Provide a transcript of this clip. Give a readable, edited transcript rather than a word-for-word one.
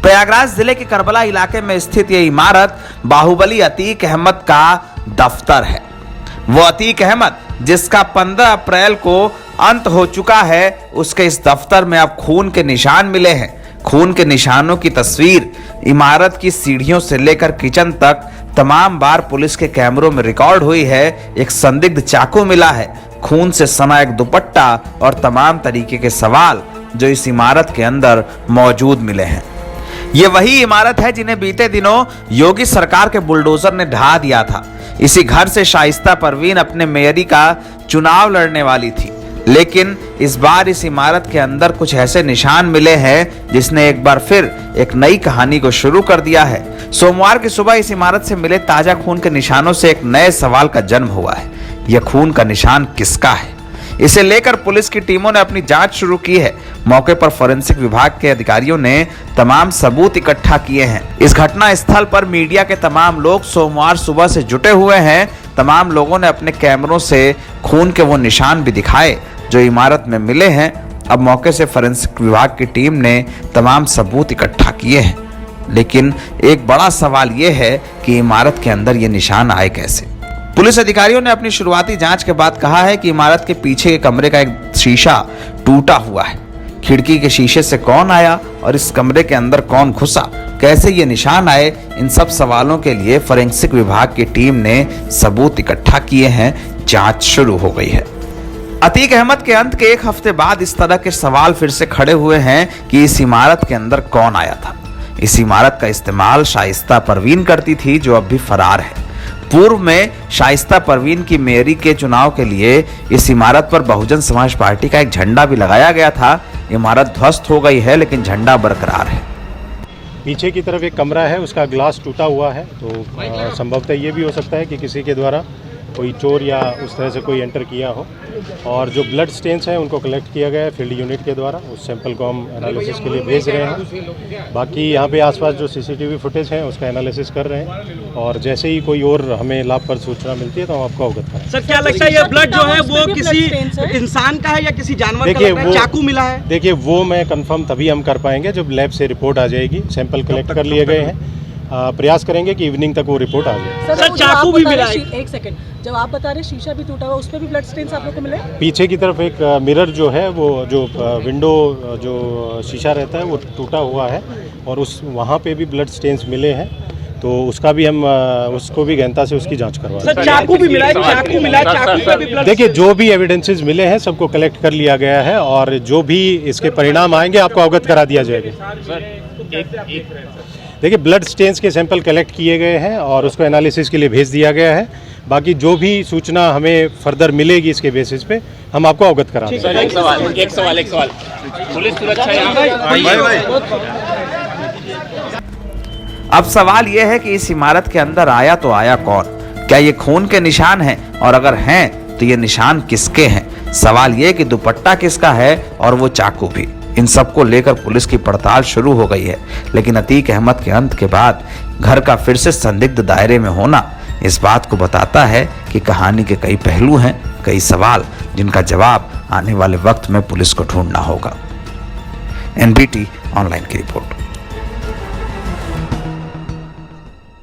प्रयागराज जिले के करबला इलाके में स्थित यह इमारत बाहुबली अतीक अहमद का दफ्तर है। वो अतीक अहमद जिसका 15 अप्रैल को अंत हो चुका है, उसके इस दफ्तर में अब खून के निशान मिले हैं। खून के निशानों की तस्वीर इमारत की सीढ़ियों से लेकर किचन तक तमाम बार पुलिस के कैमरों में रिकॉर्ड हुई है। एक संदिग्ध चाकू मिला है, खून से सना एक दुपट्टा और तमाम तरीके के सवाल जो इस इमारत के अंदर मौजूद मिले हैं। ये वही इमारत है जिन्हें बीते दिनों योगी सरकार के बुलडोजर ने ढहा दिया था। इसी घर से शाइस्ता परवीन अपने मेयरी का चुनाव लड़ने वाली थी, लेकिन इस बार इस इमारत के अंदर कुछ ऐसे निशान मिले हैं जिसने एक बार फिर एक नई कहानी को शुरू कर दिया है। सोमवार की सुबह इस इमारत से मिले ताजा खून के निशानों से एक नए सवाल का जन्म हुआ है। यह खून का निशान किसका है? इसे लेकर पुलिस की टीमों ने अपनी जांच शुरू की है। मौके पर फोरेंसिक विभाग के अधिकारियों ने तमाम सबूत इकट्ठा किए हैं। इस घटना स्थल पर मीडिया के तमाम लोग सोमवार सुबह से जुटे हुए हैं। तमाम लोगों ने अपने कैमरों से खून के वो निशान भी दिखाए जो इमारत में मिले हैं। अब मौके से फोरेंसिक विभाग की टीम ने तमाम सबूत इकट्ठा किए हैं, लेकिन एक बड़ा सवाल यह है कि इमारत के अंदर ये निशान आए कैसे। पुलिस अधिकारियों ने अपनी शुरुआती जांच के बाद कहा है कि इमारत के पीछे के कमरे का एक शीशा टूटा हुआ है। खिड़की के शीशे से कौन आया और इस कमरे के अंदर कौन घुसा, कैसे ये निशान आए, इन सब सवालों के लिए फोरेंसिक विभाग की टीम ने सबूत इकट्ठा किए हैं। जांच शुरू हो गई है। अतीक अहमद के अंत के एक हफ्ते बाद इस तरह के सवाल फिर से खड़े हुए हैं कि इस इमारत के अंदर कौन आया था। इस इमारत का इस्तेमाल शाइस्ता परवीन करती थी जो अब भी फरार है। पूर्व में शाइस्ता परवीन की मेयरी के चुनाव के लिए इस इमारत पर बहुजन समाज पार्टी का एक झंडा भी लगाया गया था। इमारत ध्वस्त हो गई है, लेकिन झंडा बरकरार है। पीछे की तरफ एक कमरा है, उसका ग्लास टूटा हुआ है, तो संभवतः ये भी हो सकता है कि किसी के द्वारा कोई चोर या उस तरह से कोई एंटर किया हो। और जो ब्लड स्टेन्स हैं उनको कलेक्ट किया गया है फील्ड यूनिट के द्वारा। उस सैंपल को हम एनालिसिस के लिए भेज रहे हैं। बाकी यहाँ पे आसपास जो सीसीटीवी फुटेज है उसका एनालिसिस कर रहे हैं, और जैसे ही कोई और हमें लाभप्रद सूचना मिलती है तो हम आपको अवगत करें। सर, क्या लगता है ये ब्लड जो है वो किसी इंसान का है या किसी जानवर का? वो चाकू मिला है। देखिए, वो मैं कंफर्म तभी हम कर पाएंगे जब लैब से रिपोर्ट आ जाएगी। सैंपल कलेक्ट कर लिए गए हैं, प्रयास करेंगे कि इवनिंग तक वो रिपोर्ट आ जाए। सर, चाकू भी मिला है। एक सेकंड, जब आप बता रहे शीशा भी टूटा हुआ, उस पे भी ब्लड स्टेन्स आप लोग को मिले? पीछे की तरफ एक मिरर जो है, वो जो विंडो जो शीशा रहता है वो टूटा हुआ है, और उस वहाँ पे भी ब्लड स्टेन्स मिले हैं। तो उसका भी हम उसको भी गहनता से उसकी जांच करवा रहे हैं। चाकू भी मिला है, चाकू मिला है, चाकू पे भी ब्लड। देखिए, जो भी एविडेंसेस मिले हैं सबको कलेक्ट कर लिया गया है, और जो भी इसके परिणाम आएंगे आपको अवगत करा दिया जाएगा। देखिए, ब्लड स्टेन्स के सैंपल कलेक्ट किए गए हैं और उसको एनालिसिस के लिए भेज दिया गया है। बाकी जो भी सूचना हमें फर्दर मिलेगी इसके बेसिस पे हम आपको अवगत करा देंगे। एक सवाल पुलिस सुरक्षा अब सवाल यह है कि इस इमारत के अंदर आया तो आया कौन? क्या ये खून के निशान हैं, और अगर हैं तो ये निशान किसके हैं? सवाल यह कि दुपट्टा किसका है और वो चाकू भी। इन सब को लेकर पुलिस की पड़ताल शुरू हो गई है, लेकिन अतीक अहमद के अंत के बाद घर का फिर से संदिग्ध दायरे में होना इस बात को बताता है कि कहानी के कई पहलू हैं, कई सवाल जिनका जवाब आने वाले वक्त में पुलिस को ढूंढना होगा। एनबीटी ऑनलाइन की रिपोर्ट।